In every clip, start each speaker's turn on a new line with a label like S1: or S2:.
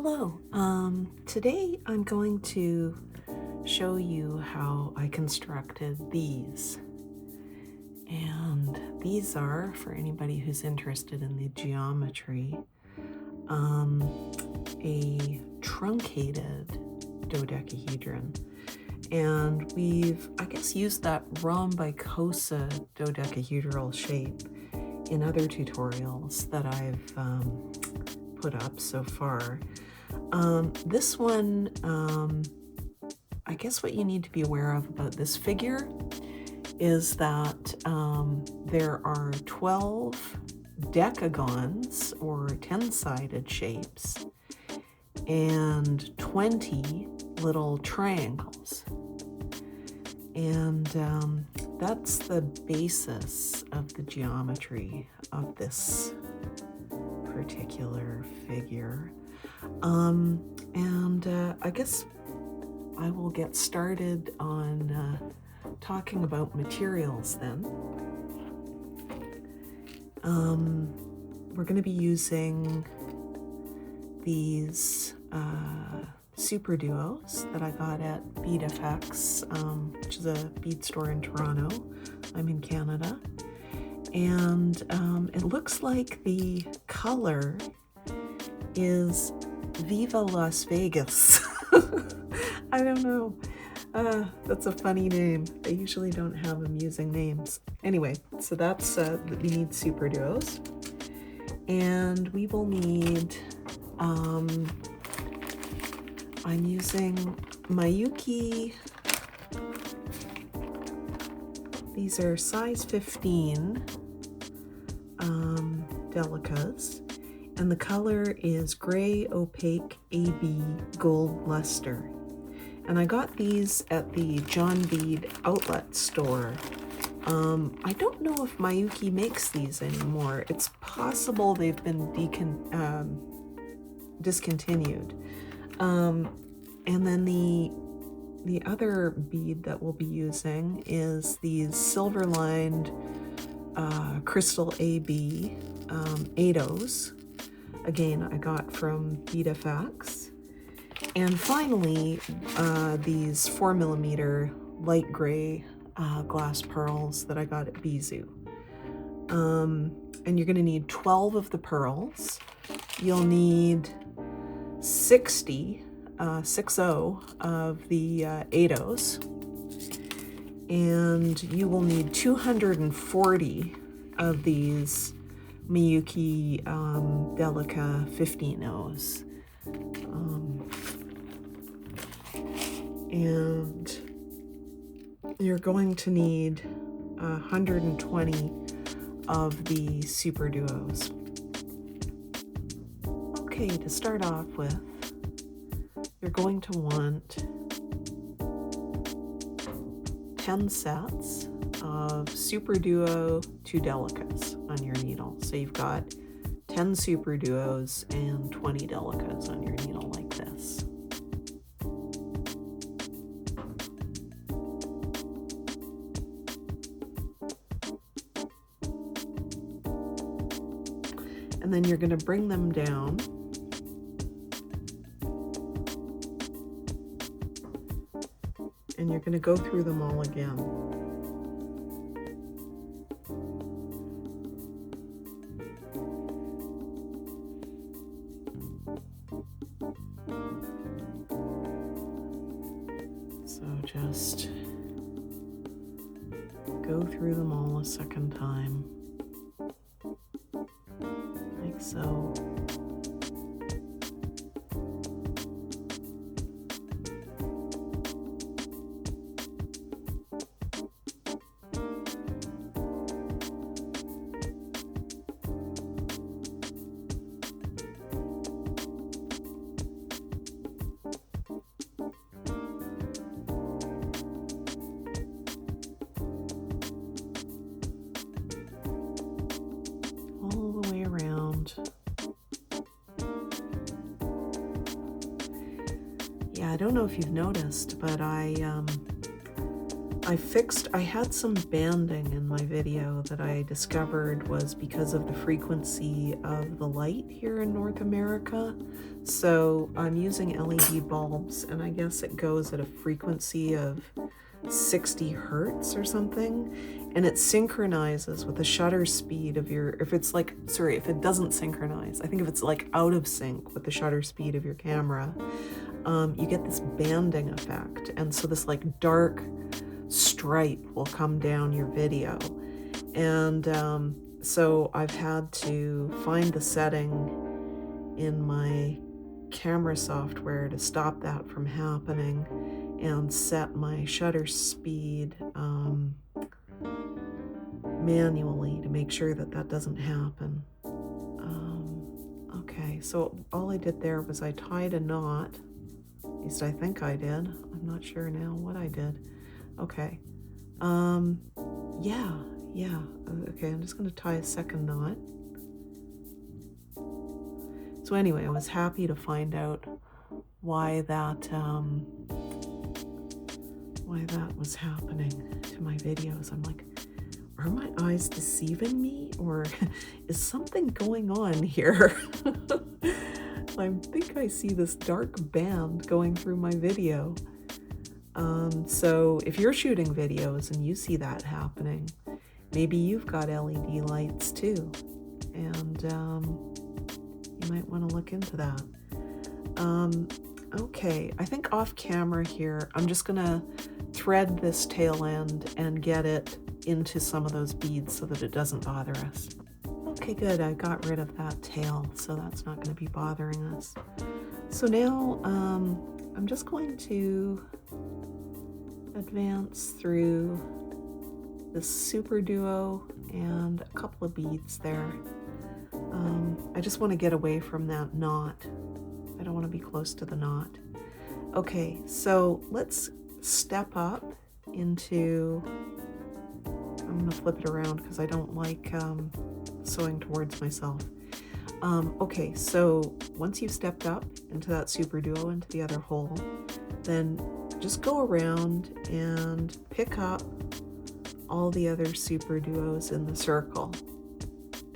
S1: Hello, today I'm going to show you how I constructed these. And these are, for anybody who's interested in the geometry, a truncated dodecahedron. And we've, I guess, used that rhombicosa dodecahedral shape in other tutorials that I've put up so far. This one, I guess what you need to be aware of about this figure is that there are 12 decagons or 10-sided shapes and 20 little triangles. And that's the basis of the geometry of this particular figure. I guess I will get started on talking about materials then. We're going to be using these super duos that I got at Bead Effects, which is a bead store in Toronto. I'm in Canada. And it looks like the color is Viva Las Vegas. I don't know. That's a funny name. I usually don't have amusing names. Anyway, so that's, we need super duos. And we will need, I'm using Miyuki. These are size 15 delicas, and the color is gray opaque AB gold luster. And I got these at the John Bead outlet store. I don't know if Miyuki makes these anymore. It's possible they've been discontinued. And then the other bead that we'll be using is these silver-lined crystal AB 8/0s. Again, I got from Bead Effects. And finally, these 4mm light gray glass pearls that I got at Bizou. And you're going to need 12 of the pearls. You'll need 60 of the 8/0s, and you will need 240 of these Miyuki Delica 15/0s. And you're going to need 120 of the super duos. Okay, to start off with, you're going to want 10 sets of super duo 2 delicas on your needle. So you've got 10 super duos and 20 delicas on your needle like this. And then you're going to bring them down and you're going to go through them all again. So just go through them all a second time, like so. All the way around. Yeah, I don't know if you've noticed, but I I had some banding in my video that I discovered was because of the frequency of the light here in North America. So I'm using LED bulbs, and I guess it goes at a frequency of 60 hertz or something, and it synchronizes with the shutter speed of your, if it doesn't synchronize, I think if it's like out of sync with the shutter speed of your camera, you get this banding effect, and so this like dark stripe will come down your video. And so I've had to find the setting in my camera software to stop that from happening and set my shutter speed manually to make sure that that doesn't happen. Okay, so all I did there was I tied a knot. At least I think I did. I'm not sure now what I did. Okay. Yeah. Okay, I'm just gonna tie a second knot. So anyway, I was happy to find out why that was happening to my videos. I'm like, are my eyes deceiving me, or is something going on here? I think I see this dark band going through my video. So if you're shooting videos and you see that happening, maybe you've got LED lights too, and you might want to look into that. Okay, I think off camera here, I'm just gonna thread this tail end and get it into some of those beads so that it doesn't bother us. Okay, good, I got rid of that tail, so that's not gonna be bothering us. So now, I'm just going to advance through the Super Duo and a couple of beads there. I just want to get away from that knot. I don't want to be close to the knot. Okay, so let's step up into, I'm going to flip it around because I don't like sewing towards myself. Okay, so once you've stepped up into that Super Duo, into the other hole, then just go around and pick up all the other Super Duos in the circle.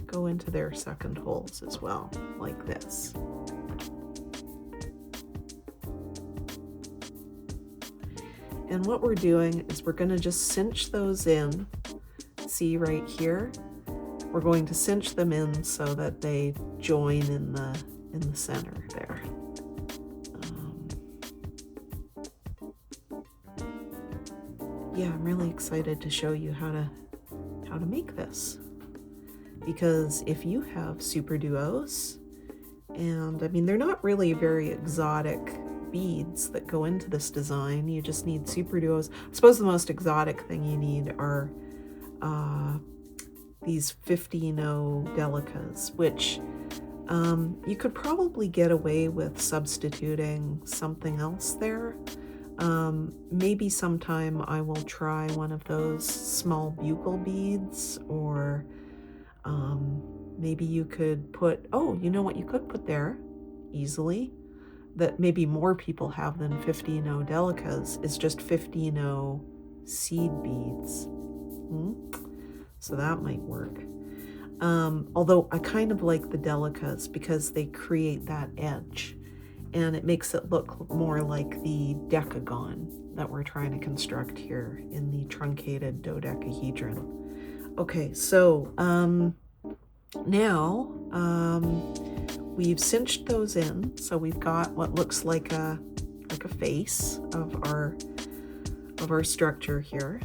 S1: Go into their second holes as well, like this. And what we're doing is we're going to just cinch those in. See right here? We're going to cinch them in so that they join in the center there. Yeah, I'm really excited to show you how to make this, because if you have Super Duos, and I mean they're not really very exotic beads that go into this design, you just need Super Duos. I suppose the most exotic thing you need are these 15-0 Delicas, which you could probably get away with substituting something else there. Maybe sometime I will try one of those small buccal beads, or maybe you could put, oh, you know what you could put there easily, that maybe more people have than 15-0 Delicas, is just 15-0 seed beads. So that might work. Although I kind of like the Delicas because they create that edge, and it makes it look more like the decagon that we're trying to construct here in the truncated dodecahedron. Okay, so now we've cinched those in, so we've got what looks like a face of our structure here.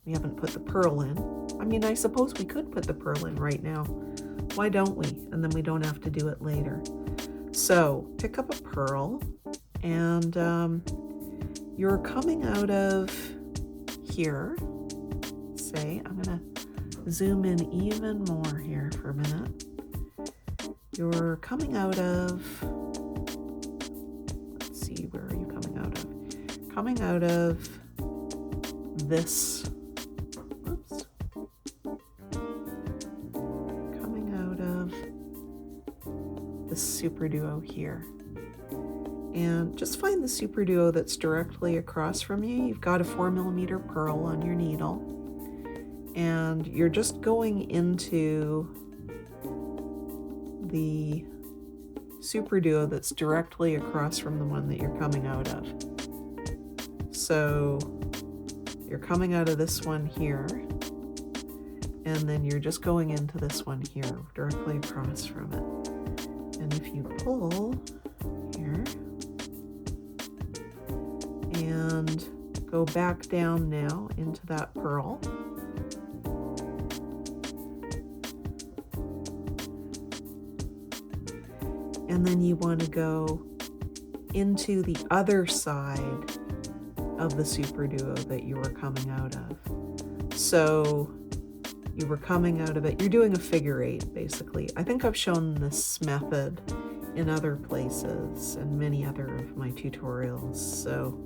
S1: We haven't put the pearl in. I mean, I suppose we could put the pearl in right now. Why don't we? And then we don't have to do it later. So pick up a pearl, and you're coming out of here. Say, I'm gonna zoom in even more here for a minute. You're coming out of, let's see, where are you coming out of? Coming out of this, whoops. Coming out of the Super Duo here. And just find the super duo that's directly across from you. You've got a 4mm pearl on your needle, and you're just going into the super duo that's directly across from the one that you're coming out of. So you're coming out of this one here, and then you're just going into this one here, directly across from it. And if you pull here and go back down now into that pearl, and then you want to go into the other side of the super duo that you were coming out of. So you were coming out of it, you're doing a figure eight basically. I think I've shown this method in other places and many other of my tutorials. So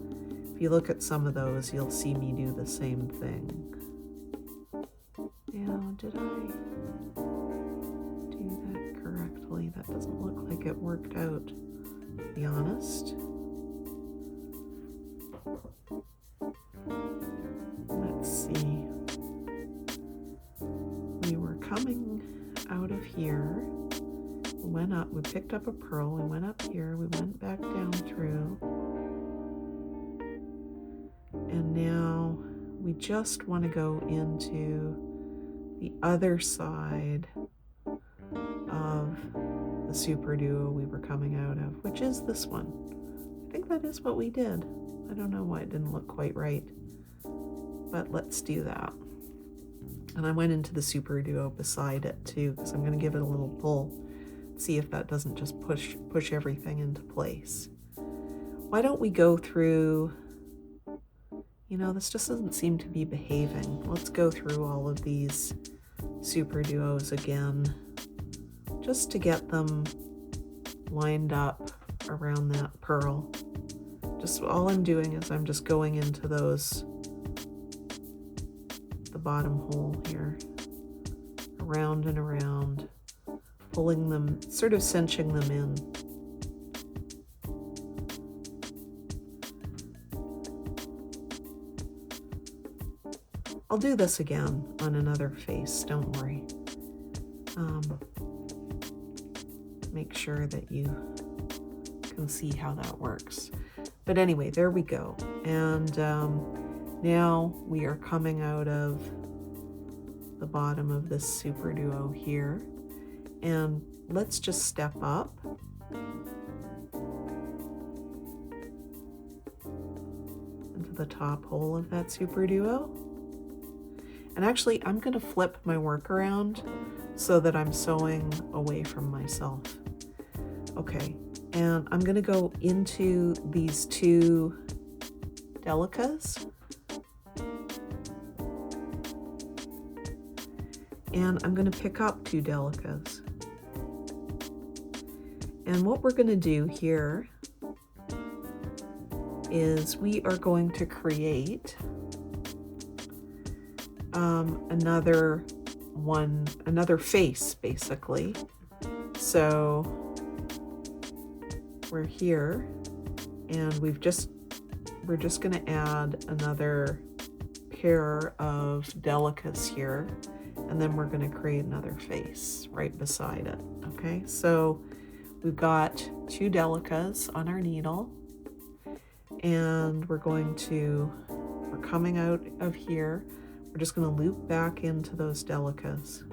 S1: if you look at some of those, you'll see me do the same thing. Now, did I do that correctly? That doesn't look like it worked out, to be honest. Let's see. We were coming out of here. We went up, we picked up a pearl, we went up here, we went back down through. And now we just want to go into the other side of the super duo we were coming out of, which is this one. I think that is what we did. I don't know why it didn't look quite right, but let's do that. And I went into the super duo beside it too, because I'm going to give it a little pull, see if that doesn't just push everything into place. Why don't we go through, you know, this just doesn't seem to be behaving. Let's go through all of these super duos again, just to get them lined up around that pearl. Just all I'm doing is I'm just going into those, the bottom hole here, around and around, pulling them, sort of cinching them in. I'll do this again on another face, don't worry. Make sure that you can see how that works. But anyway, there we go. And now we are coming out of the bottom of this super duo here. And let's just step up. Into the top hole of that super duo. And actually, I'm going to flip my work around so that I'm sewing away from myself. Okay, and I'm going to go into these two delicas. And I'm going to pick up two delicas. And what we're going to do here is we are going to create another face, basically. So we're here, and we're just going to add another pair of delicas here, and then we're going to create another face right beside it. Okay, so we've got two delicas on our needle, and we're coming out of here. We're just going to loop back into those delicas.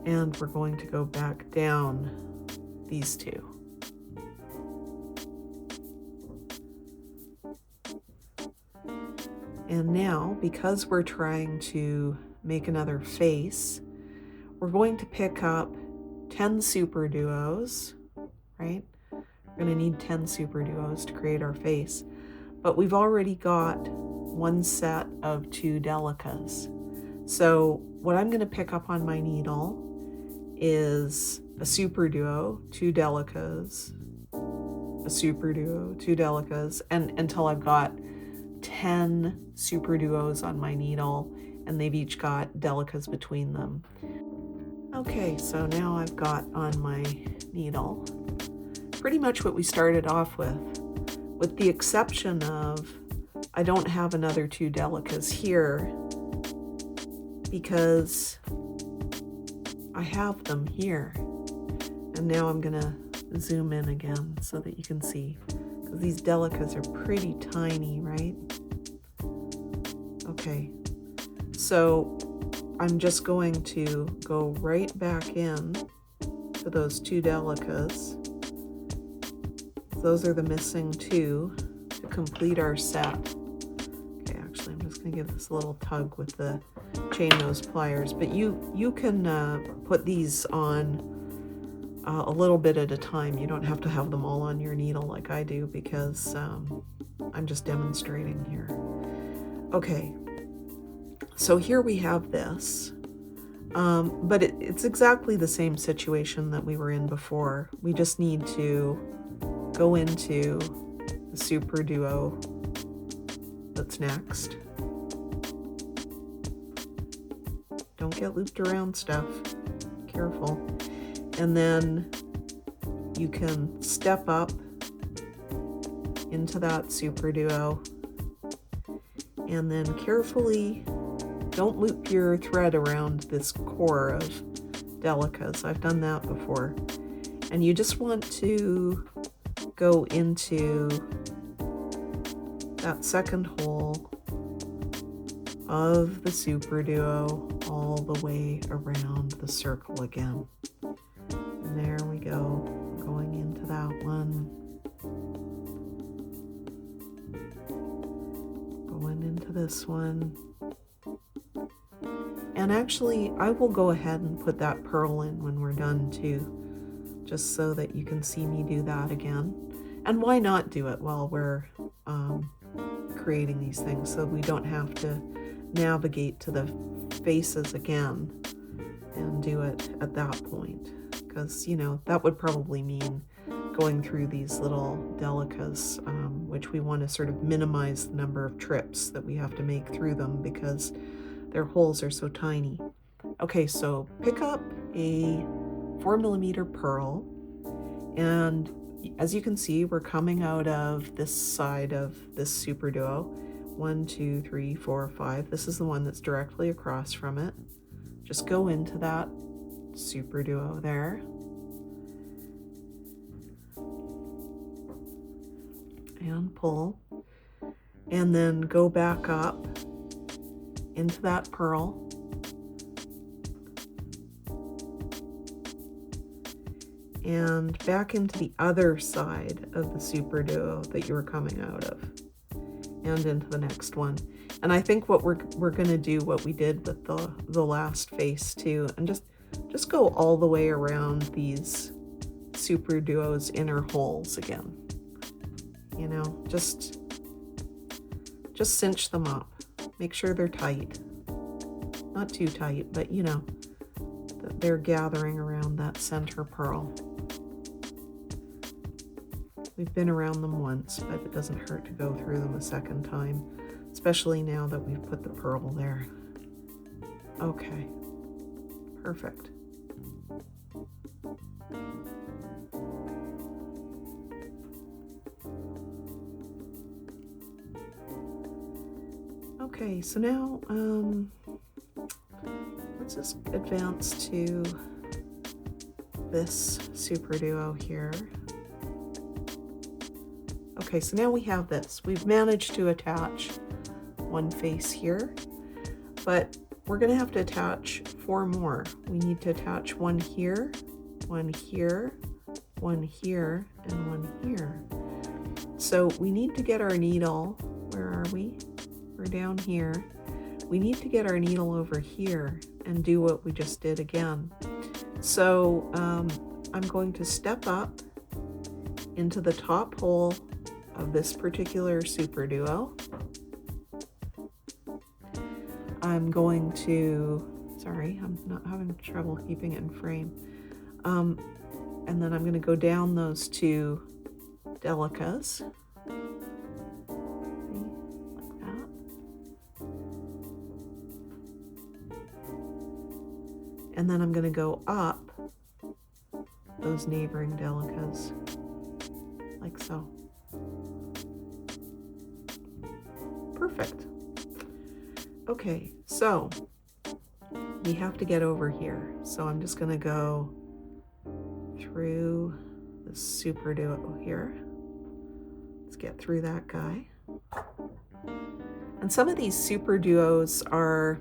S1: And we're going to go back down these two. And now, because we're trying to make another face, we're going to pick up 10 super duos, right? We're going to need 10 super duos to create our face, but we've already got one set of two delicas. So what I'm going to pick up on my needle is a super duo, two delicas, a super duo, two delicas, and until I've got 10 super duos on my needle, and they've each got delicas between them. Okay, so now I've got on my needle pretty much what we started off with the exception of I don't have another 2 delicas here because I have them here. And now I'm gonna zoom in again so that you can see, because these delicas are pretty tiny, right? Okay, so I'm just going to go right back in to those 2 delicas. Those are the missing 2 to complete our set. Okay, actually, I'm just going to give this a little tug with the chain nose pliers, but you can put these on a little bit at a time. You don't have to have them all on your needle like I do, because I'm just demonstrating here. Okay, so here we have this, but it's exactly the same situation that we were in before. We just need to go into the super duo that's next. Don't get looped around stuff, careful. And then you can step up into that super duo, and then carefully, don't loop your thread around this core of delicas. I've done that before. And you just want to go into that second hole of the super duo all the way around the circle again. And there we go, going into that one, going into this one. And actually, I will go ahead and put that pearl in when we're done too, just so that you can see me do that again. And why not do it while we're creating these things, so we don't have to navigate to the faces again and do it at that point, because, you know, that would probably mean going through these little delicas, which we want to sort of minimize the number of trips that we have to make through them because their holes are so tiny. Okay, so pick up a 4mm pearl, and as you can see, we're coming out of this side of this super duo. 1, 2, 3, 4, 5. This is the one that's directly across from it. Just go into that super duo there. And pull. And then go back up into that pearl. And back into the other side of the super duo that you were coming out of, and into the next one. And I think what we're going to do what we did with the last face too, and just go all the way around these super duos inner holes again. You know, just cinch them up. Make sure they're tight. Not too tight, but you know, that they're gathering around that center pearl. We've been around them once, but it doesn't hurt to go through them a second time, especially now that we've put the pearl there. Okay, perfect. Okay, so now let's just advance to this super duo here. Okay, so now we have this. We've managed to attach one face here, but we're going to have to attach 4 more. We need to attach one here, one here, one here, and one here. So we need to get our needle, where are we? We're down here. We need to get our needle over here and do what we just did again. So I'm going to step up into the top hole of this particular super duo. I'm going to, sorry, I'm not having trouble keeping it in frame. And then I'm going to go down those 2 delicas. Like that. And then I'm going to go up those neighboring delicas, like so. Perfect. Okay, so we have to get over here. So I'm just going to go through the super duo here. Let's get through that guy. And some of these super duos are,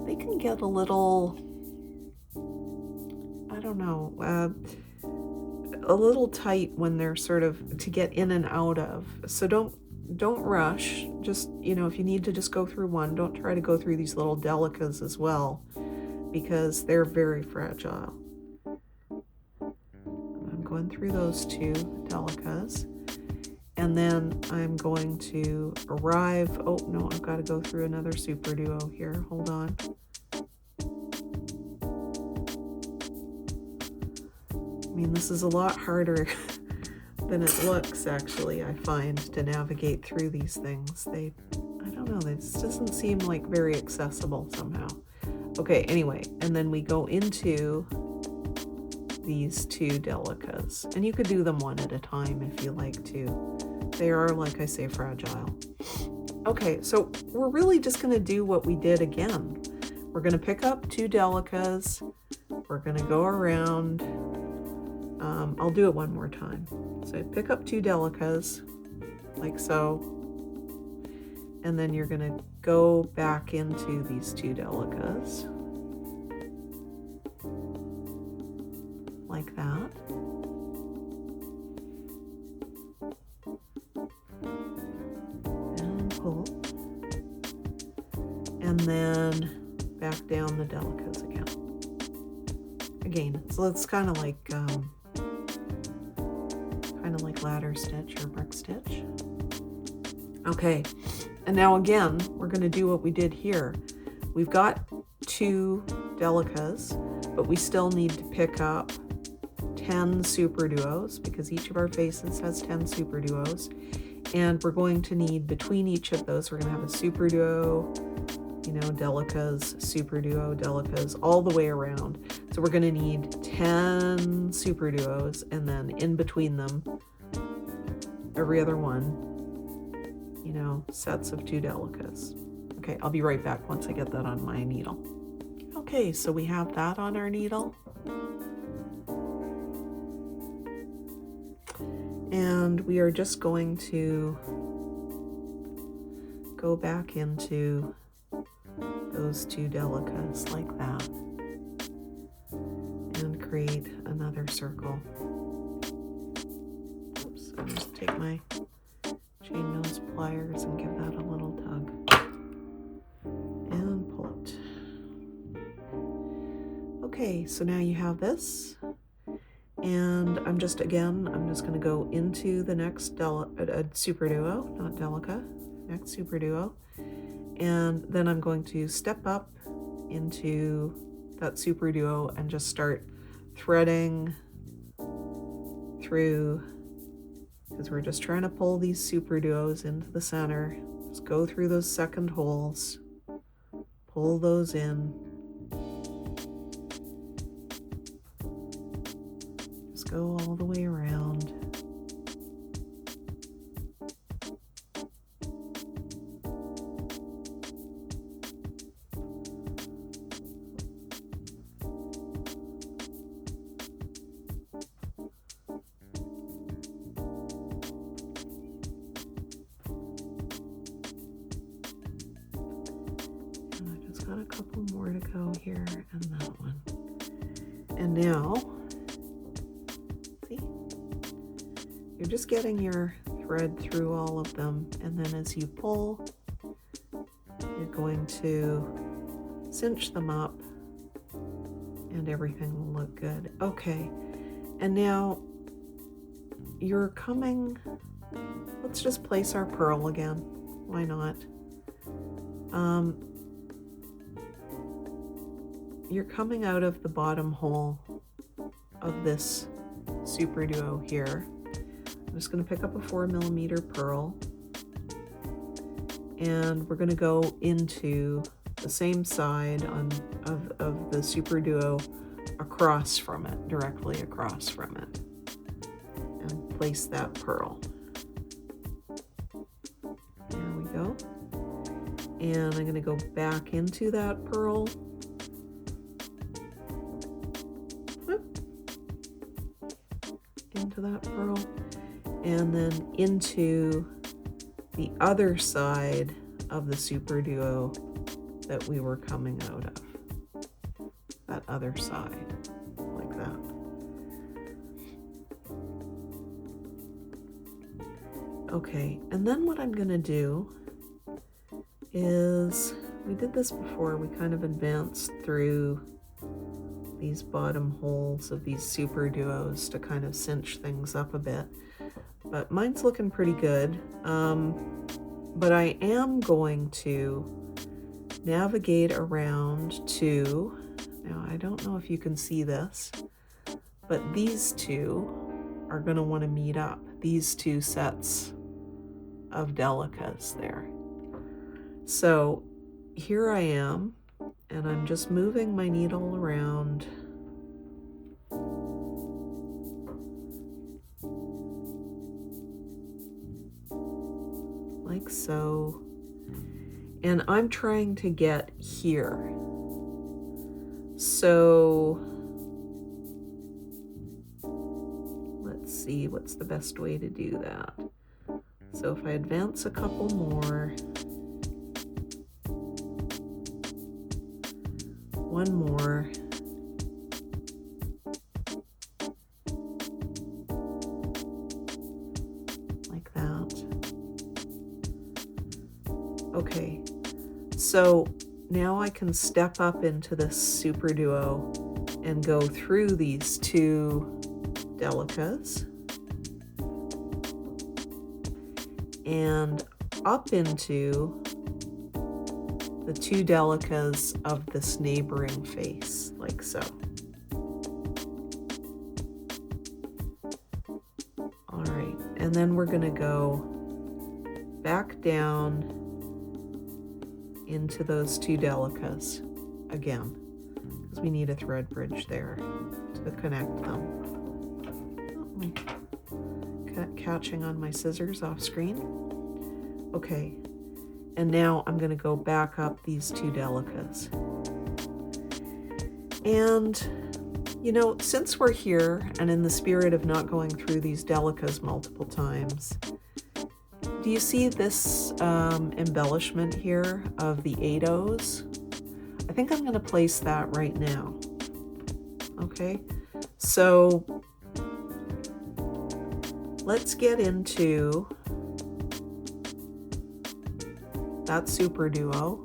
S1: they can get a little, I don't know, a little tight when they're sort of to get in and out of. So don't rush. Just, you know, if you need to just go through one, don't try to go through these little delicas as well, because they're very fragile. I'm going through those two delicas. And then I'm going to arrive, oh no, I've got to go through another super duo here, hold on. I mean, this is a lot harder than it looks, actually, I find, to navigate through these things. I don't know, this doesn't seem like very accessible somehow. Okay, anyway, and then we go into these two delicas, and you could do them one at a time if you like to. They are, like I say, fragile. Okay, so we're really just going to do what we did again. We're going to pick up two delicas. We're going to go around. I'll do it one more time. So I pick up two delicas, like so. And then you're going to go back into these two delicas, like that. Pull, and then back down the delicas again. So it's kind of like ladder stitch or brick stitch. Okay, and now again we're going to do what we did here. We've got two delicas, but we still need to pick up 10 super duos, because each of our faces has 10 super duos. And we're going to need, between each of those, we're going to have a super duo, you know, delicas, super duo, delicas, all the way around. So we're going to need 10 super duos, and then in between them, every other one, you know, sets of two delicas. Okay, I'll be right back once I get that on my needle. Okay, so we have that on our needle. And we are just going to go back into those two delicas like that and create another circle. Oops, I'll just take my chain nose pliers and give that a little tug and pull it. Okay, so now you have this. And I'm just going to go into the next super duo, not delica, next super duo. And then I'm going to step up into that super duo and just start threading through, because we're just trying to pull these super duos into the center. Just go through those second holes, pull those in. Go all the way around. And I just got a couple more to go here and that one. And now, you're just getting your thread through all of them, and then as you pull, you're going to cinch them up and everything will look good. Okay, and now you're coming, let's just place our pearl again, why not? You're coming out of the bottom hole of this super duo here. I'm just going to pick up a 4mm pearl, and we're going to go into the same side of the Super Duo across from it, directly across from it, and place that pearl. There we go. And I'm going to go back into that pearl. Into that pearl, and then into the other side of the Super Duo that we were coming out of. That other side, like that. Okay, and then what I'm gonna do is, we did this before, we kind of advanced through these bottom holes of these Super Duos to kind of cinch things up a bit. But mine's looking pretty good. But I am going to navigate around to, now I don't know if you can see this, but these two are going to want to meet up. These two sets of delicas there. So here I am, and I'm just moving my needle around. Like so. And I'm trying to get here. So let's see what's the best way to do that. So if I advance a couple more, one more, like that. Okay, so now I can step up into this Super Duo and go through these two delicas and up into the two delicas of this neighboring face, like so. All right, and then we're gonna go back down into those two delicas again, because we need a thread bridge there to connect them. Oh, catching on my scissors off screen. Okay. And now I'm going to go back up these two delicas. And, you know, since we're here and in the spirit of not going through these delicas multiple times, do you see this embellishment here of the 8/0s? I think I'm going to place that right now. Okay, so let's get into that Super Duo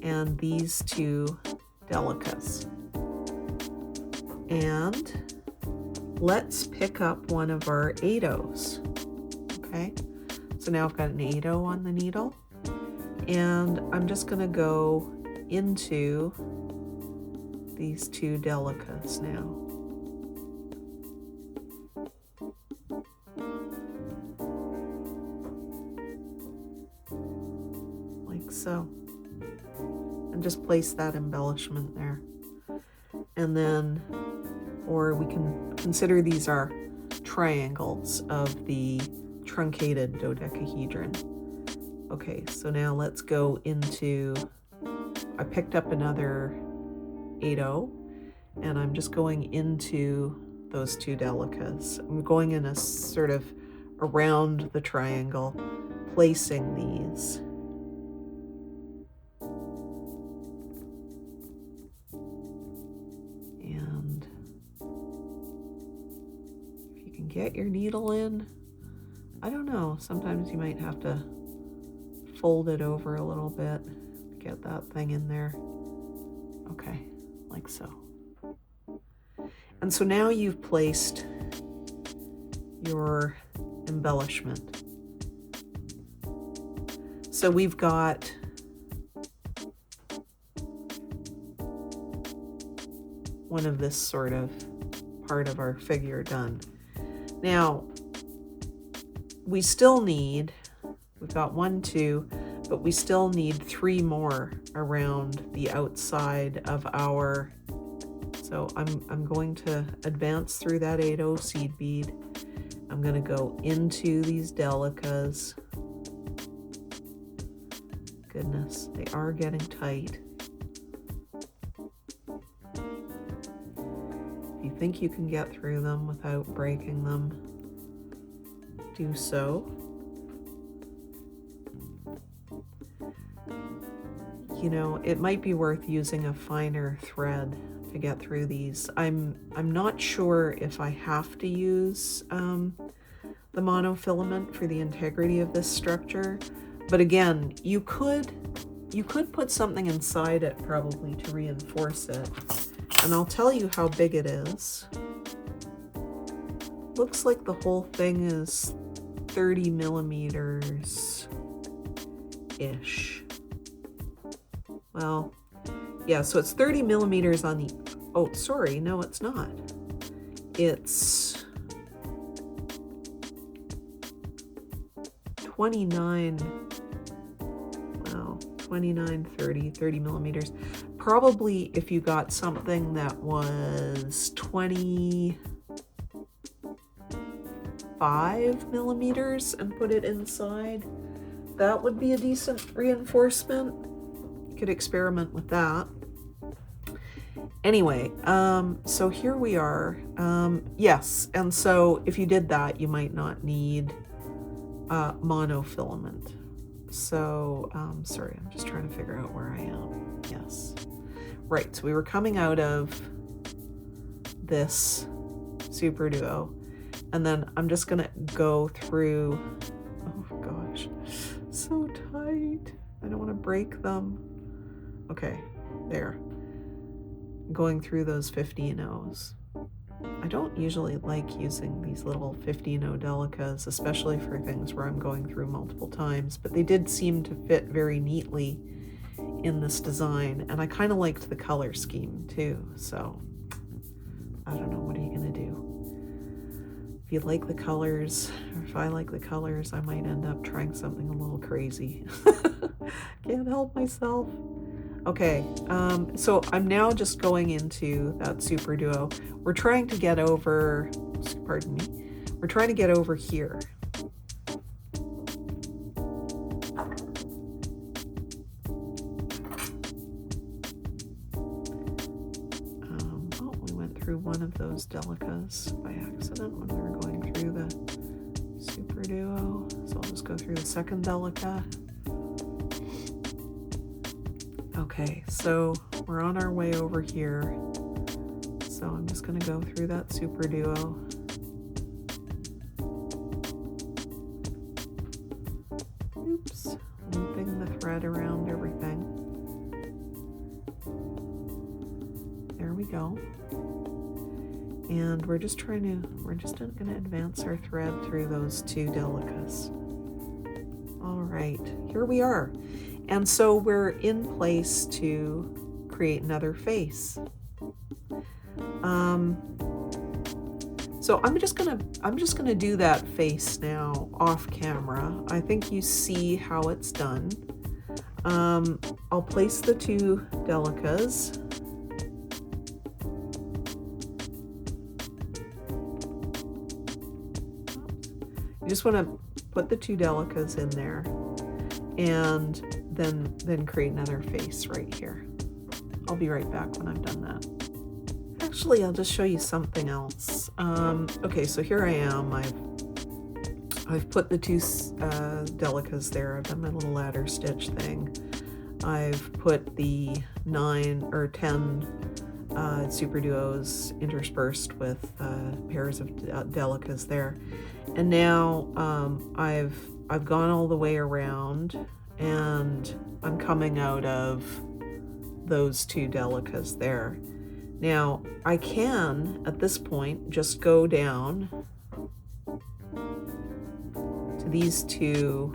S1: and these two delicas. And let's pick up one of our 8/0s. Okay, so now I've got an 8/0 on the needle, and I'm just going to go into these two delicas now. Like so. And just place that embellishment there. And then, or we can consider these are triangles of the truncated dodecahedron. Okay, so now let's go into, I picked up another 8/0, and I'm just going into those two delicas. I'm going in a sort of around the triangle, placing these. And if you can get your needle in, I don't know, sometimes you might have to fold it over a little bit to get that thing in there. Okay, like so. And so now you've placed your embellishment. So we've got one of this sort of part of our figure done. Now, we still need We've got 1, 2, but we still need 3 more around the outside of our, so I'm going to advance through that 8/0 seed bead. I'm going to go into these delicas. Goodness, they are getting tight. If you think you can get through them without breaking them, do so. You know, it might be worth using a finer thread to get through these. I'm not sure if I have to use the monofilament for the integrity of this structure, but again, you could put something inside it probably to reinforce it, and I'll tell you how big it is. Looks like the whole thing is 30 millimeters ish. Well, yeah, so it's 30 millimeters on the, oh, sorry, no, it's not. It's 29, well, 29, 30 millimeters. Probably if you got something that was 25 millimeters and put it inside, that would be a decent reinforcement. You could experiment with that. Anyway, so here we are. Yes, and so if you did that, you might not need monofilament. So, sorry, I'm just trying to figure out where I am. Yes. Right, so we were coming out of this Super Duo, and then I'm just gonna go through, oh gosh, so tight. I don't want to break them. Okay, there. Going through those 15-0s. I don't usually like using these little 15-0 delicas, especially for things where I'm going through multiple times, but they did seem to fit very neatly in this design, and I kind of liked the color scheme too, so I don't know, what are you gonna do? If you like the colors, or if I like the colors, I might end up trying something a little crazy. Can't help myself. Okay, so I'm now just going into that Super Duo. We're trying to get over, pardon me, we're trying to get over here. Oh, we went through one of those delicas by accident when we were going through the Super Duo. So I'll just go through the second delica. Okay, so we're on our way over here. So I'm just going to go through that Super Duo. Oops, looping the thread around everything. There we go. And we're just going to advance our thread through those 2 delicas. All right, here we are. And so we're in place to create another face. So I'm just gonna do that face now off camera. I think you see how it's done. I'll place the 2 delicas. You just want to put the 2 delicas in there, and then create another face right here. I'll be right back when I've done that. Actually, I'll just show you something else. Okay, so here I am. I've put the 2 delicas there. I've done my little ladder stitch thing. I've put the 9 or 10 Super Duos interspersed with pairs of delicas there. And now I've gone all the way around, and I'm coming out of those 2 delicas there. Now I can, at this point, just go down to these 2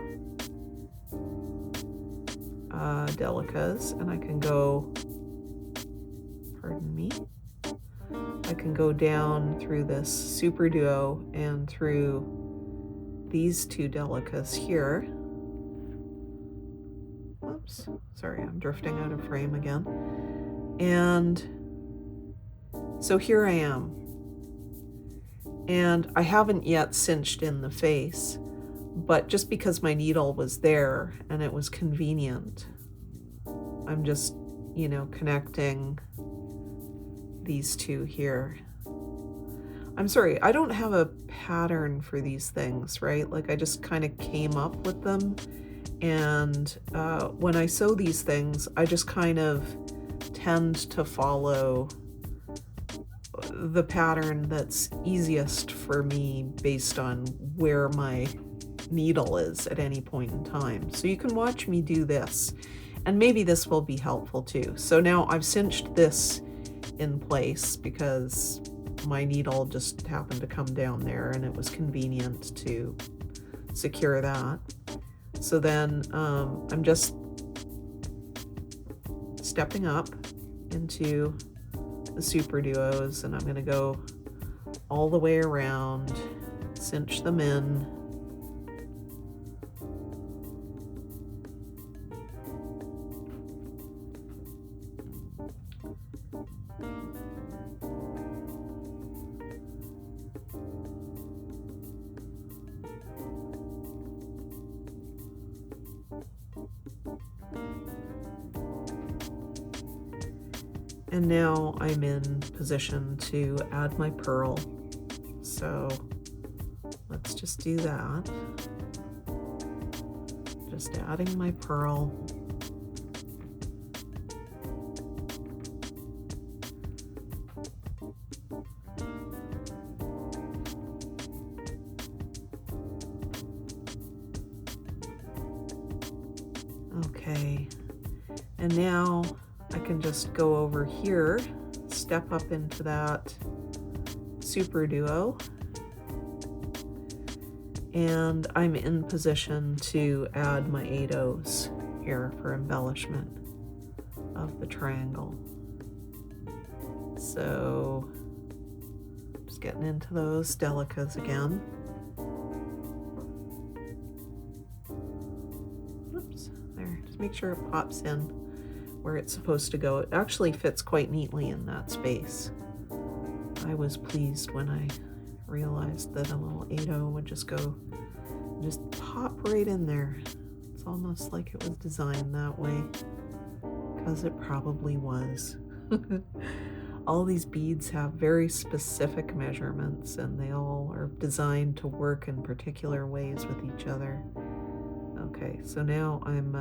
S1: delicas, and I can go, pardon me, I can go down through this Super Duo and through these 2 delicas here. Oops, sorry, I'm drifting out of frame again. And so here I am. And I haven't yet cinched in the face, but just because my needle was there and it was convenient, I'm just, you know, connecting these two here. I'm sorry, I don't have a pattern for these things, right? Like I just kind of came up with them. And when I sew these things, I just kind of tend to follow the pattern that's easiest for me based on where my needle is at any point in time. So you can watch me do this, and maybe this will be helpful too. So now I've cinched this in place because my needle just happened to come down there and it was convenient to secure that. So then I'm just stepping up into the super duos, and I'm going to go all the way around, cinch them in. And now I'm in position to add my purl. So let's just do that. Just adding my purl. Okay, and now I can just go over here, step up into that super duo, and I'm in position to add my 8 O's here for embellishment of the triangle. So just getting into those delicas again. Oops, there, just make sure it pops in where it's supposed to go. It actually fits quite neatly in that space. I was pleased when I realized that a little 8O would just go, just pop right in there. It's almost like it was designed that way, because it probably was. All these beads have very specific measurements, and they all are designed to work in particular ways with each other. Okay, so now I'm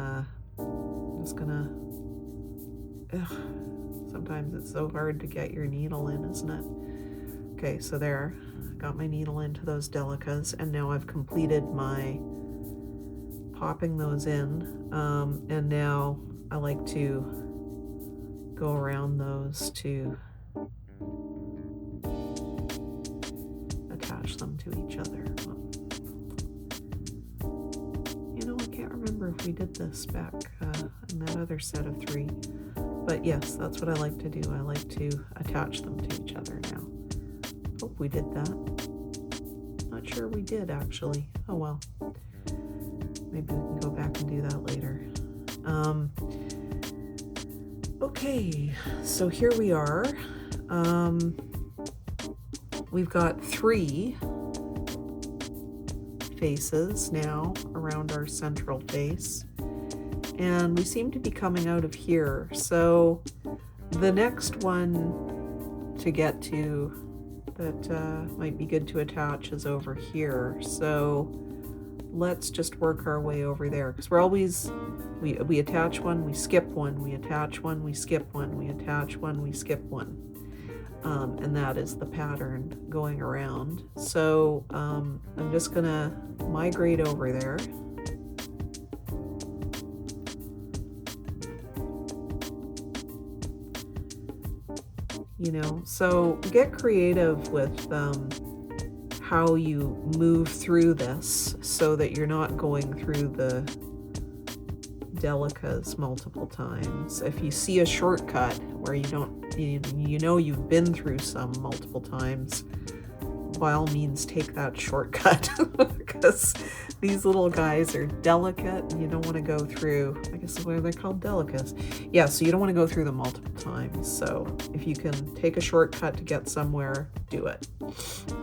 S1: just gonna, sometimes it's so hard to get your needle in, isn't it? Okay, so there, got my needle into those delicas, and now I've completed my popping those in, and now I like to go around those to attach them to each other. You know, I can't remember if we did this back in that other set of 3. But yes, that's what I like to do. I like to attach them to each other now. Hope we did that. Not sure we did, actually. Oh well. Maybe we can go back and do that later. Okay, so here we are. We've got 3 faces now around our central face. And we seem to be coming out of here. So the next one to get to that might be good to attach is over here. So let's just work our way over there, because we're always, we attach one, we skip one, we attach one, we skip one, we attach one, we skip one. And that is the pattern going around. So I'm just gonna migrate over there. You know, so get creative with how you move through this so that you're not going through the delicas multiple times. If you see a shortcut where you don't, you know you've been through some multiple times, by all means take that shortcut because these little guys are delicate and you don't want to go through, I guess what they're called, delicates. Yeah, so you don't want to go through them multiple times. So if you can take a shortcut to get somewhere, do it.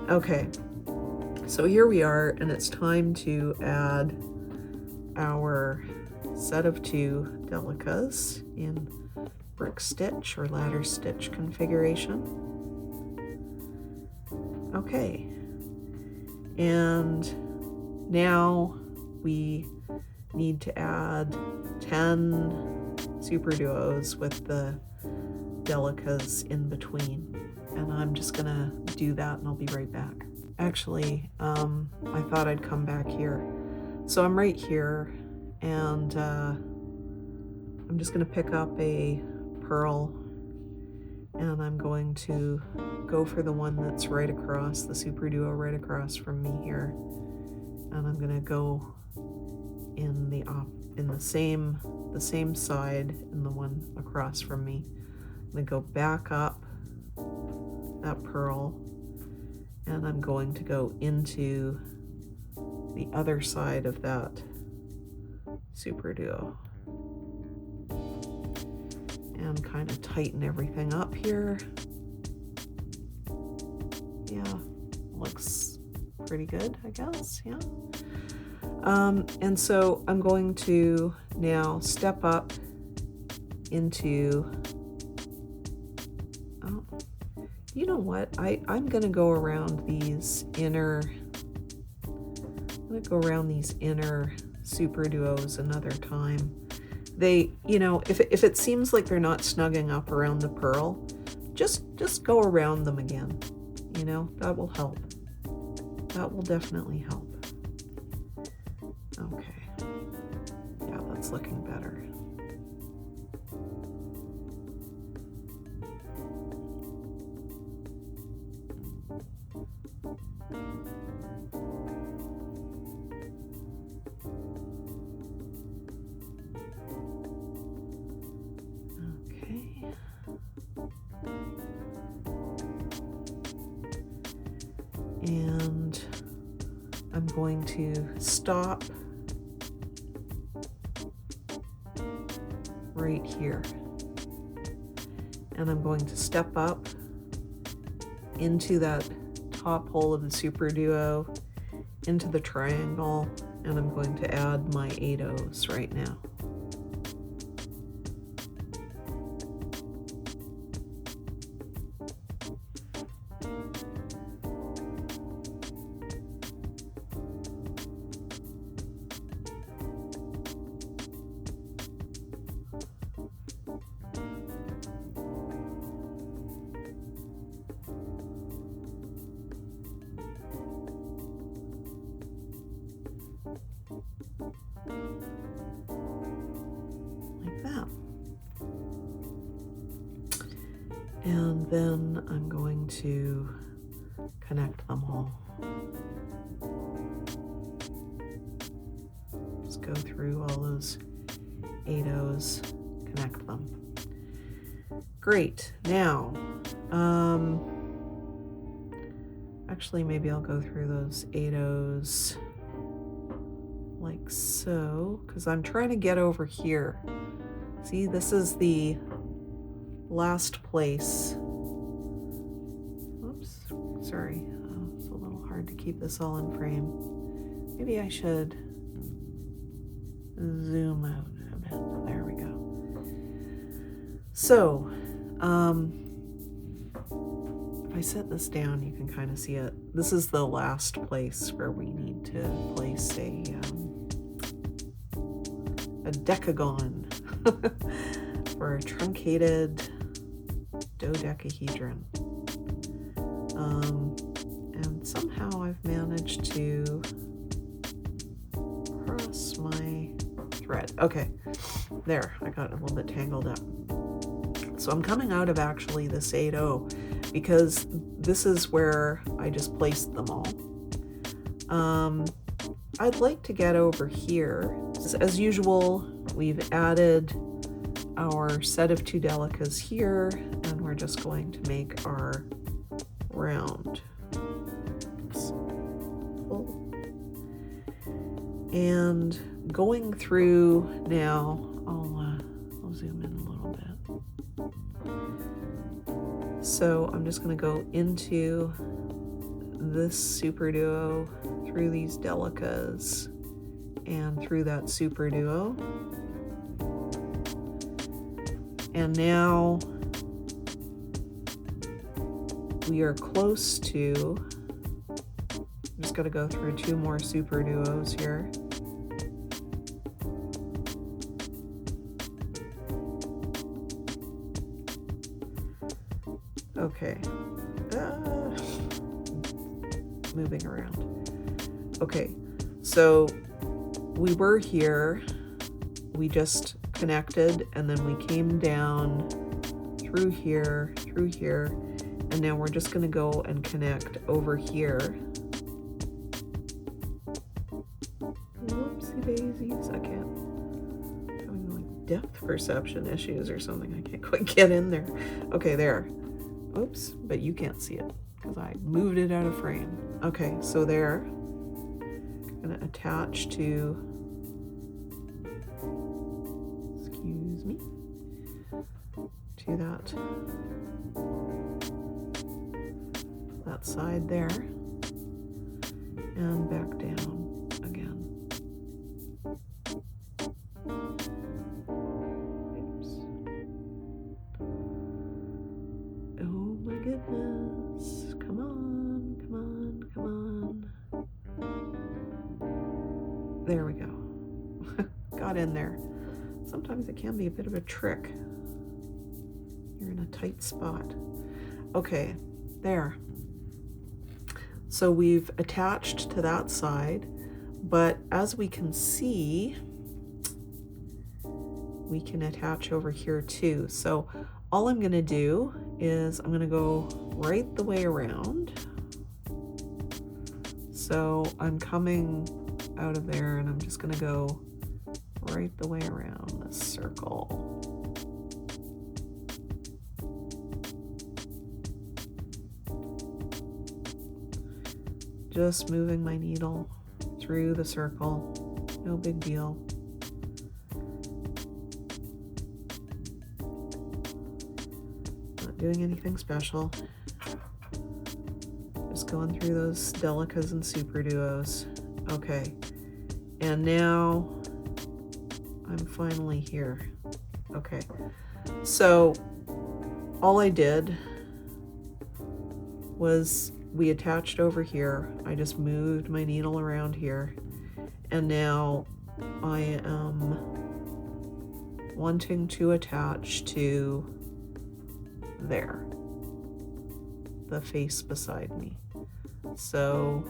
S1: Okay, so here we are, and it's time to add our set of 2 delicas in brick stitch or ladder stitch configuration. Okay, and now we need to add 10 super duos with the delicas in between, and I'm just gonna do that and I'll be right back. Actually, I thought I'd come back here. So I'm right here, and I'm just gonna pick up a pearl, and I'm going to go for the one that's right across, the super duo right across from me here, and I'm gonna go in the same side in the one across from me. I'm gonna go back up that pearl, and I'm going to go into the other side of that super duo and kind of tighten everything up here. Yeah, looks pretty good, I guess, yeah. And so I'm going to now step up into, oh, you know what, I'm gonna go around these inner, super duos another time. They, you know, if it seems like they're not snugging up around the pearl, just go around them again. You know, that will help. That will definitely help. Okay. Yeah, that's looking better. And I'm going to stop right here, and I'm going to step up into that top hole of the super duo, into the triangle, and I'm going to add my 8 O's right now. And then I'm going to connect them all. Just go through all those 8 O's, connect them. Great. Now, actually maybe I'll go through those 8 O's like so, because I'm trying to get over here. See, this is the last place. Oops, sorry. It's a little hard to keep this all in frame. Maybe I should zoom out a bit. There we go. So, if I set this down, you can kind of see it. This is the last place where we need to place a decagon for a truncated dodecahedron. And somehow I've managed to cross my thread. Okay, there, I got a little bit tangled up. So I'm coming out of actually this 8-0 because this is where I just placed them all. I'd like to get over here. As usual, we've added our set of 2 delicas here, and we're just going to make our round. And going through now, I'll zoom in a little bit. So I'm just going to go into this super duo, through these delicas, and through that super duo. And now we are close to, I'm just going to go through 2 more super duos here. Okay. Moving around. Okay, so we were here, we just connected, and then we came down through here, and now we're just going to go and connect over here. Whoopsie daisies, I can't, having like depth perception issues or something, I can't quite get in there. Okay, there. Oops, but you can't see it because I moved it out of frame. Okay, so there, I'm gonna attach to, excuse me, to that side there, and back down again. Oops. Oh my goodness, come on, come on, come on. There we go. Got in there. Sometimes it can be a bit of a trick. You're in a tight spot. Okay, there. So we've attached to that side, but as we can see, we can attach over here too. So all I'm gonna do is I'm gonna go right the way around. So I'm coming out of there and I'm just gonna go right the way around this circle. Just moving my needle through the circle, no big deal. Not doing anything special. Just going through those delicas and super duos. Okay, and now I'm finally here. Okay, so all I did was we attached over here. I just moved my needle around here, and now I am wanting to attach to there, the face beside me. So,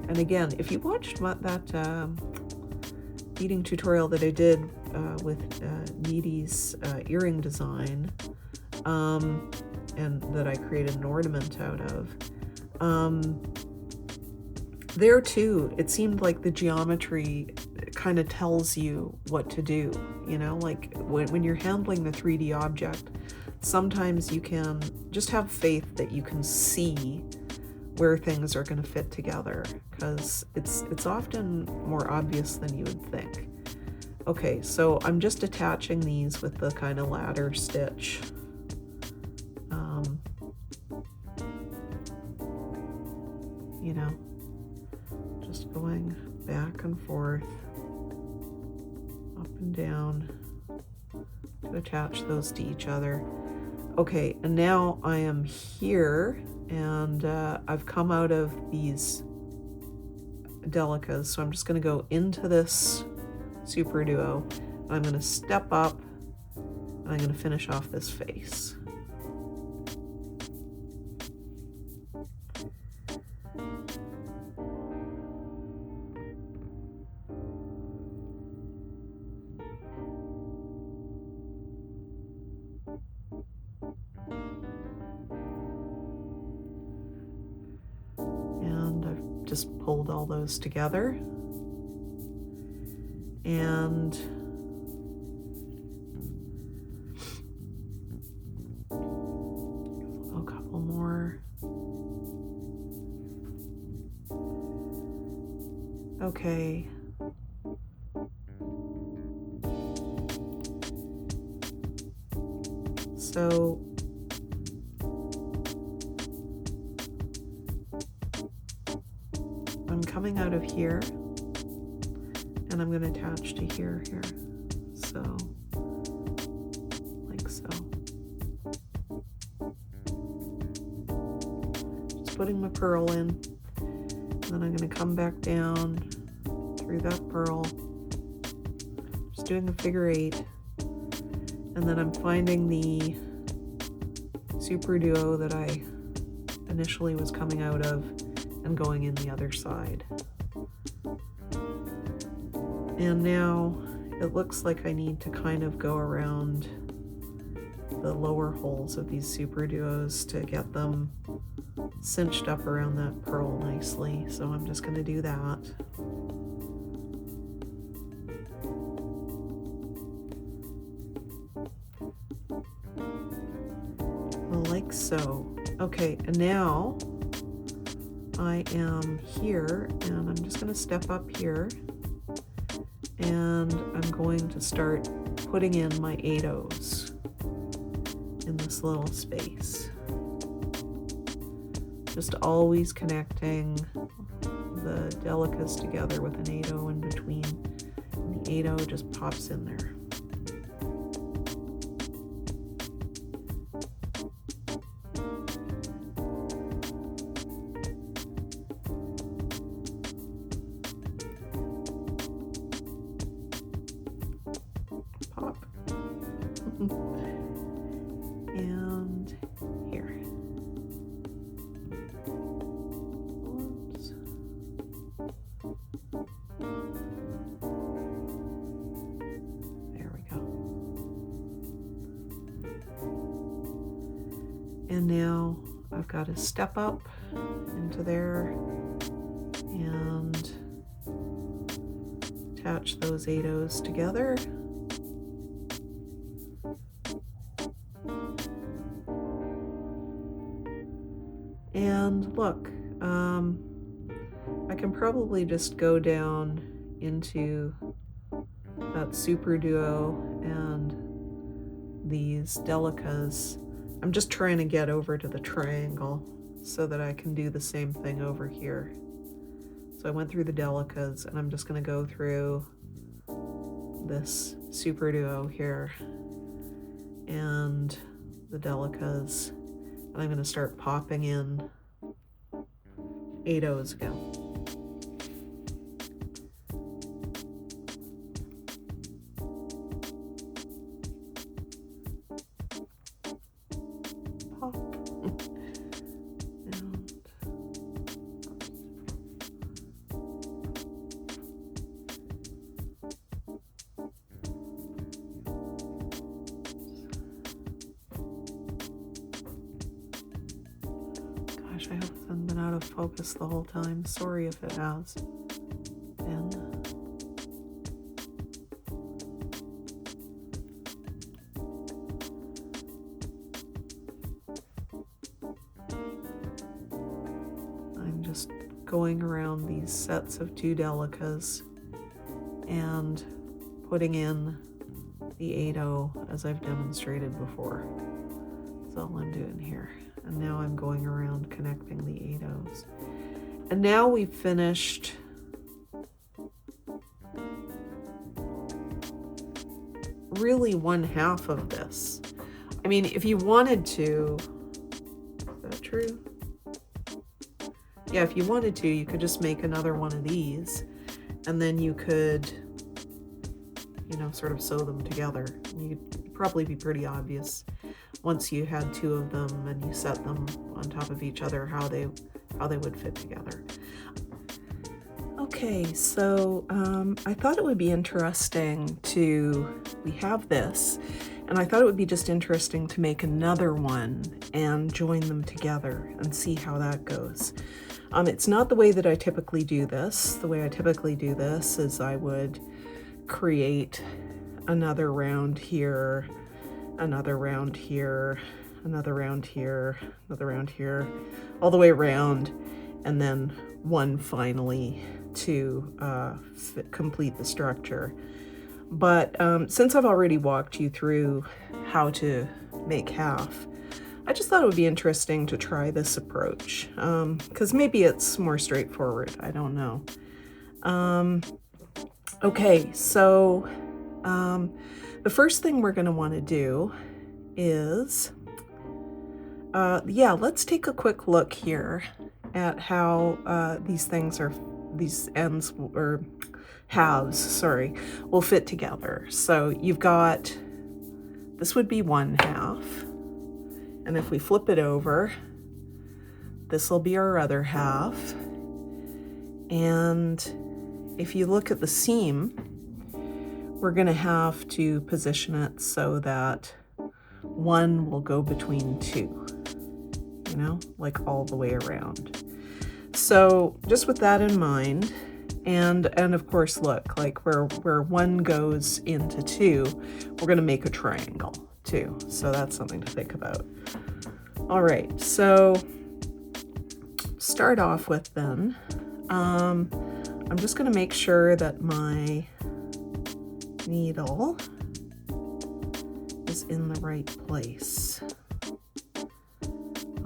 S1: and again, if you watched that beading tutorial that I did with Needy's earring design, and that I created an ornament out of, there too, it seemed like the geometry kind of tells you what to do, you know, like when you're handling the 3D object, sometimes you can just have faith that you can see where things are going to fit together, because it's often more obvious than you would think. Okay, so I'm just attaching these with the kind of ladder stitch. You know, just going back and forth, up and down to attach those to each other. Okay, and now I am here, and I've come out of these delicas, so I'm just going to go into this super duo. I'm going to step up, and I'm going to finish off this face. Just pulled all those together, and a couple more. Okay, So I'm coming out of here and I'm going to attach to here. So, like so. Just putting my purl in, and then I'm going to come back down through that purl, just doing a figure 8, and then I'm finding the super duo that I initially was coming out of and going in the other side. And now it looks like I need to kind of go around the lower holes of these super duos to get them cinched up around that purl nicely. So I'm just going to do that. Like so. Okay, and now I am here and I'm just going to step up here and I'm going to start putting in my 8/0s in this little space. Just always connecting the delicas together with an 8/0 in between. And the 8/0 just pops in there. And here. Oops. There we go. And now I've got to step up into there and attach those 8/0s together. And look, I can probably just go down into that super duo and these delicas. I'm just trying to get over to the triangle so that I can do the same thing over here. So I went through the delicas and I'm just going to go through this super duo here and the delicas. And I'm going to start popping in 8/0s again. Pop. Gosh, I hope it hasn't been out of focus the whole time. Sorry if it has been. I'm just going around these sets of 2 delicas and putting in the 8/0 as I've demonstrated before. That's all I'm doing here. And now I'm going around connecting the 8/0s. And now we've finished really 1/2 of this. I mean, if you wanted to, is that true? Yeah, if you wanted to, you could just make another one of these and then you could, you know, sort of sew them together. You'd probably be pretty obvious once you had 2 of them and you set them on top of each other how they would fit together. Okay, so I thought it would be interesting we have this, and I thought it would be just interesting to make another one and join them together and see how that goes. It's not the way that I typically do this. The way I typically do this is I would create another round here, another round here, another round here, another round here, all the way around, and then one finally to complete the structure. But since I've already walked you through how to make half. I just thought it would be interesting to try this approach, because maybe it's more straightforward. I don't know. Okay, so the first thing we're going to want to do is, yeah, let's take a quick look here at how these things are, these ends or halves, sorry, will fit together. So you've got, this would be one half. And if we flip it over, this will be our other half. And if you look at the seam, we're going to have to position it so that one will go between two, you know, like all the way around. So just with that in mind, and of course, look, like where one goes into two, we're going to make a triangle too. So that's something to think about. All right, so start off with then, I'm just going to make sure that my needle is in the right place.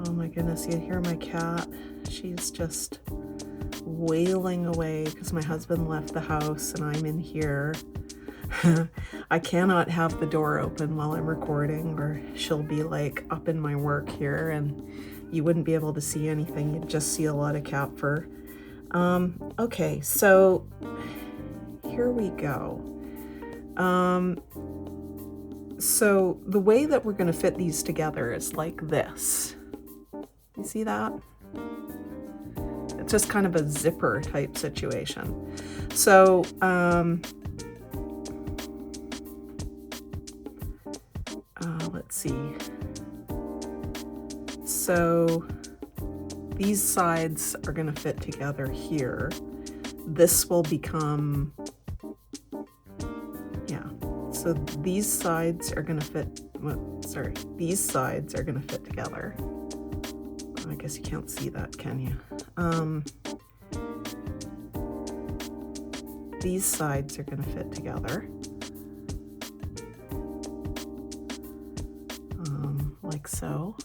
S1: Oh my goodness, you hear my cat? She's just wailing away because my husband left the house and I'm in here. I cannot have the door open while I'm recording, or she'll be like up in my work here and you wouldn't be able to see anything. You'd just see a lot of cat fur. Okay, so here we go. So the way that we're going to fit these together is like this. You see that? It's just kind of a zipper type situation. So, let's see. So these sides are going to fit together here. This will become, yeah. So these sides are going to fit, well, sorry, these sides are going to fit together. I guess you can't see that, can you? These sides are going to fit together. Like so.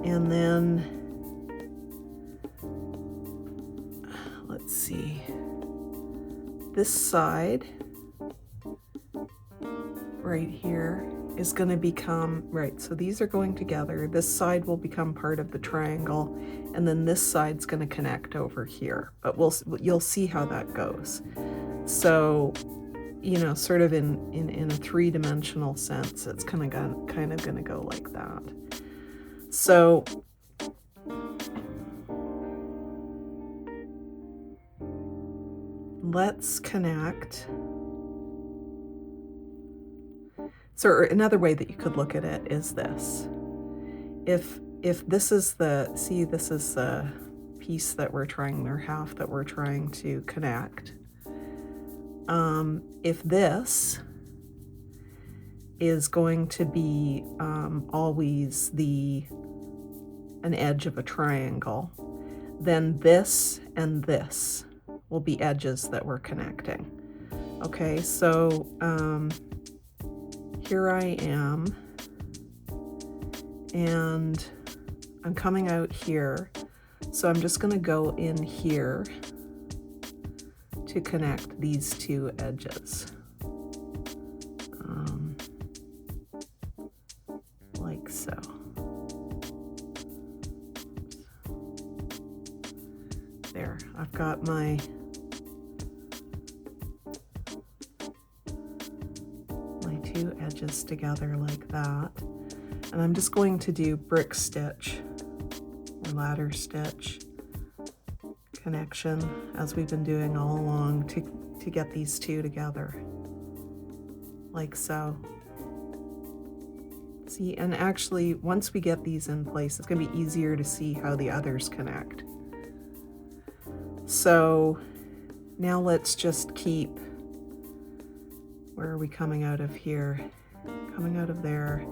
S1: And then, let's see, this side right here is going to become, right, so these are going together. This side will become part of the triangle, and then this side's going to connect over here. But you'll see how that goes. So, you know, sort of in a three-dimensional sense, it's kind of going to go like that. So let's connect. So another way that you could look at it is this. If this is the, see, this is the piece that we're trying, or half that we're trying to connect. If this is going to be always an edge of a triangle, then this and this will be edges that we're connecting. Okay, so here I am, and I'm coming out here, so I'm just going to go in here to connect these two edges, like so. There, I've got my two edges together like that, and I'm just going to do brick stitch or ladder stitch connection, as we've been doing all along, to get these two together, like so. See, and actually, once we get these in place, it's going to be easier to see how the others connect. So now let's just keep, where are we coming out of here? Coming out of there.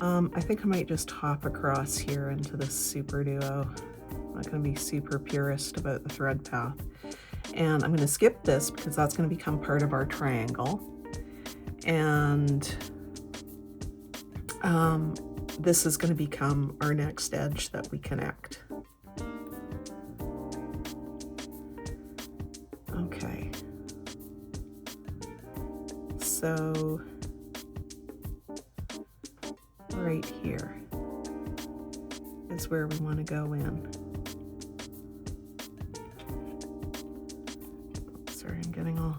S1: I think I might just hop across here into this super duo. I'm not going to be super purist about the thread path. And I'm going to skip this because that's going to become part of our triangle. And this is going to become our next edge that we connect. Okay. So right here is where we want to go in. Sorry, I'm getting all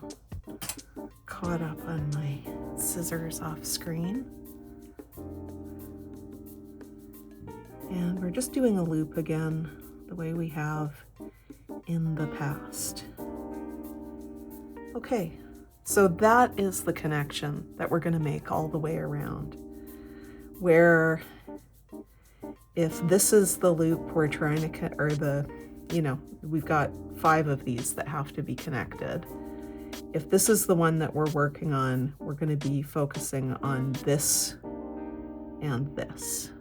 S1: caught up on my scissors off screen. And we're just doing a loop again, the way we have in the past. Okay, so that is the connection that we're going to make all the way around. Where if this is the loop we're trying to, or the, you know, we've got 5 of these that have to be connected. If this is the one that we're working on, we're going to be focusing on this and this.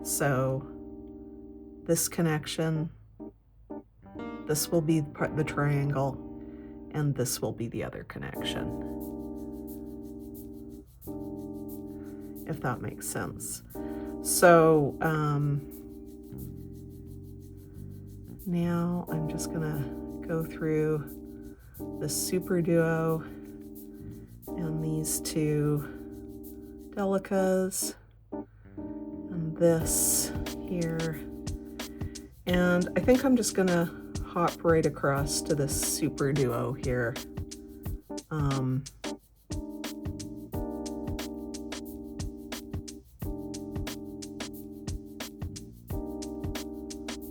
S1: So this connection, this will be the triangle, and this will be the other connection, if that makes sense. So now I'm just gonna go through the super duo and these 2 delicas and this here, and I think I'm just gonna hop right across to this super duo here.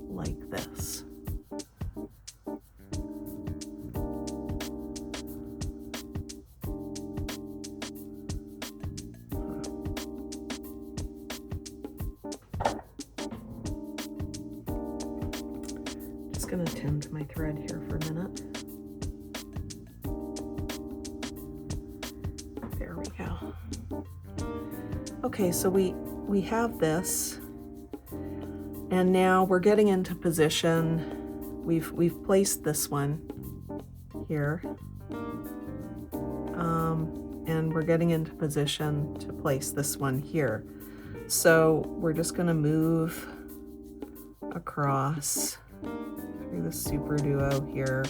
S1: Like this. Going to tend my thread here for a minute. There we go. Okay, so we have this, and now we're getting into position. We've placed this one here, and we're getting into position to place this one here. So we're just going to move across through the super duo here,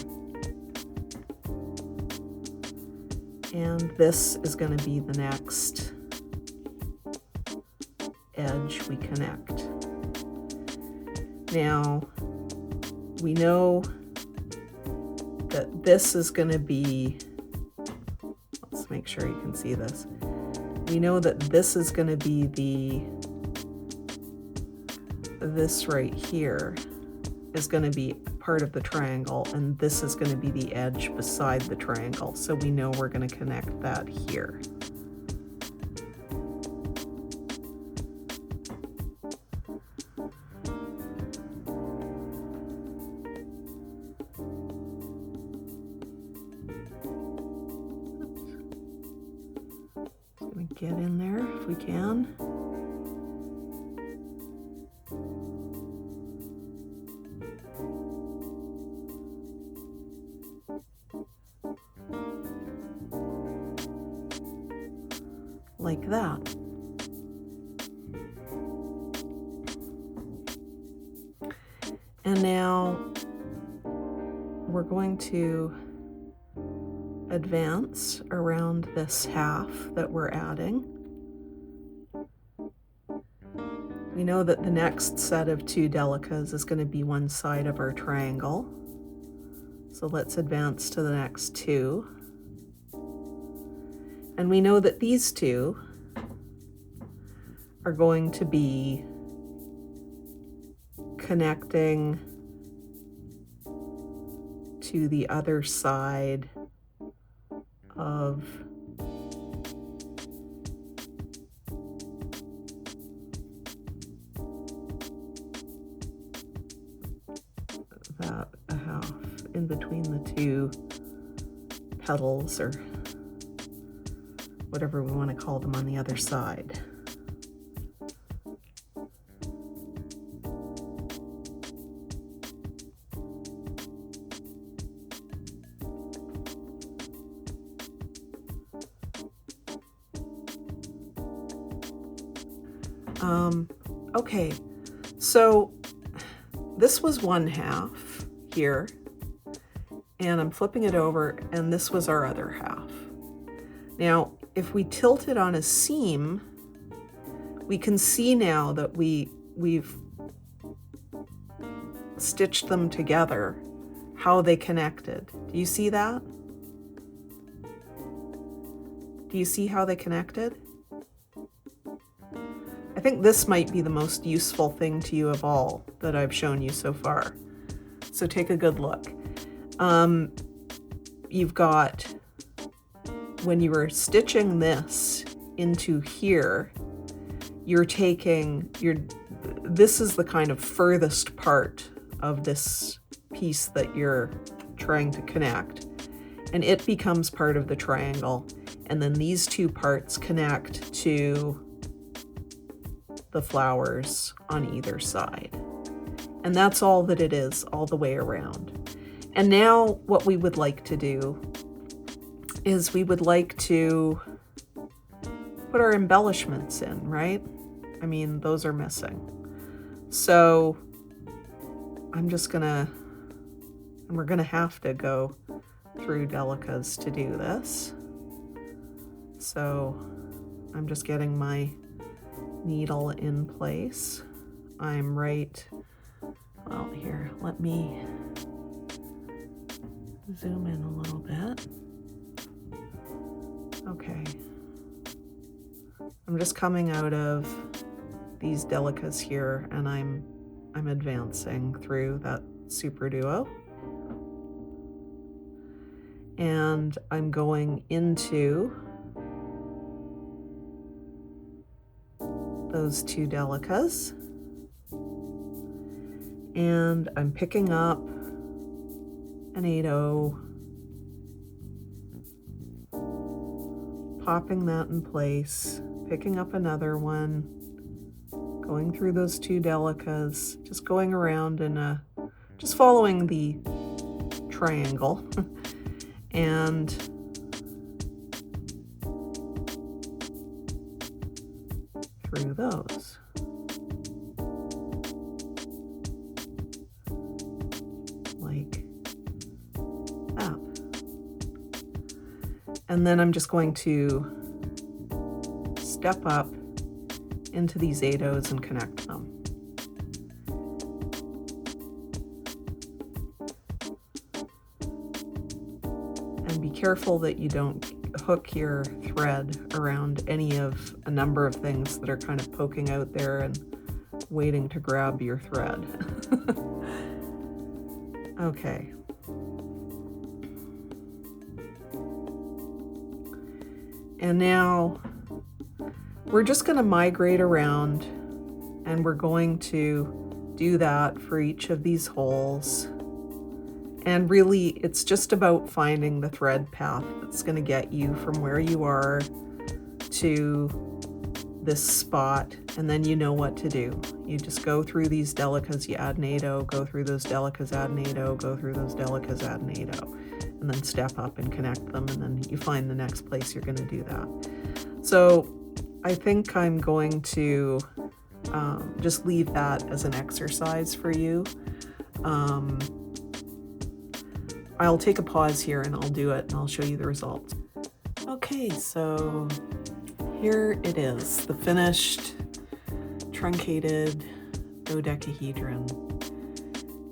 S1: and this is going to be the next edge we connect. Now we know that this is going to be, let's make sure you can see this, we know that this is going to be this right here is going to be part of the triangle, and this is going to be the edge beside the triangle, so we know we're going to connect that here. Just going to get in there if we can. Like that. And now we're going to advance around this half that we're adding. We know that the next set of 2 delicas is going to be one side of our triangle. So let's advance to the next 2. And we know that these 2 are going to be connecting to the other side of that half in between the 2 petals, or whatever we want to call them, on the other side. Okay, so this was one half here, and I'm flipping it over, and this was our other half. Now, if we tilt it on a seam, we can see now that we've stitched them together, how they connected. Do you see that? Do you see how they connected? I think this might be the most useful thing to you of all that I've shown you so far. So take a good look. You've got, when you were stitching this into here, you're taking this is the kind of furthest part of this piece that you're trying to connect, and it becomes part of the triangle, and then these two parts connect to the flowers on either side. And that's all that it is, all the way around. And now what we would like to do is we would like to put our embellishments in, right? I mean, those are missing. So I'm just gonna, and we're gonna have to go through delicas to do this. So I'm just getting my needle in place. I'm right, well, here, let me zoom in a little bit. Okay. I'm just coming out of these delicas here, and I'm advancing through that super duo. And I'm going into those two delicas, and I'm picking up an 8/0, popping that in place, picking up another one, going through those two delicas, just going around in just following the triangle and through those. Like that. And then I'm just going to step up into these 8/0s and connect them. And be careful that you don't hook your thread around any of a number of things that are kind of poking out there and waiting to grab your thread. Okay. And now we're just going to migrate around, and we're going to do that for each of these holes. And really, it's just about finding the thread path that's going to get you from where you are to this spot, and then you know what to do. You just go through these delicas, you add an 8/0, go through those delicas, add an 8/0, go through those delicas, add an 8/0, and then step up and connect them, and then you find the next place you're going to do that. So I think I'm going to just leave that as an exercise for you. I'll take a pause here and I'll do it and I'll show you the results. Okay, so here it is, the finished truncated dodecahedron.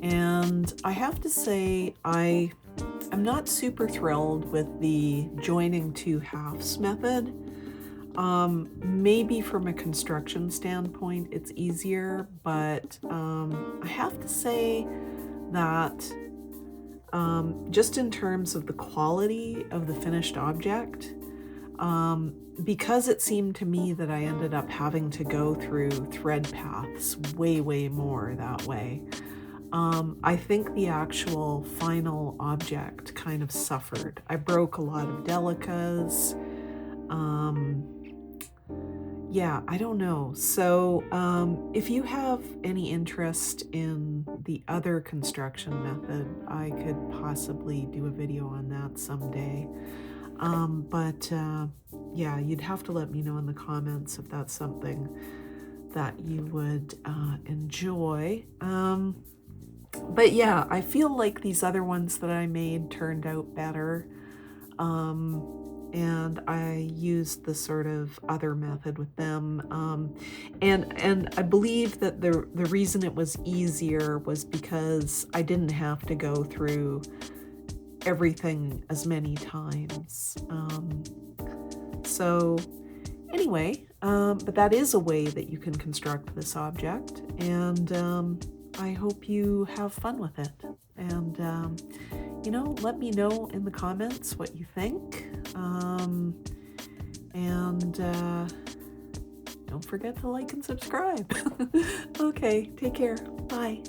S1: And I have to say, I'm not super thrilled with the joining two halves method. Maybe from a construction standpoint, it's easier, but I have to say that just in terms of the quality of the finished object, because it seemed to me that I ended up having to go through thread paths way more that way, I think the actual final object kind of suffered. I broke a lot of delicas. Yeah, I don't know. So if you have any interest in the other construction method, I could possibly do a video on that someday. Yeah, you'd have to let me know in the comments if that's something that you would enjoy. But yeah, I feel like these other ones that I made turned out better. And I used the sort of other method with them. And I believe that the reason it was easier was because I didn't have to go through everything as many times. So anyway, but that is a way that you can construct this object, and I hope you have fun with it. And you know, let me know in the comments what you think. And don't forget to like and subscribe. Okay, take care. Bye.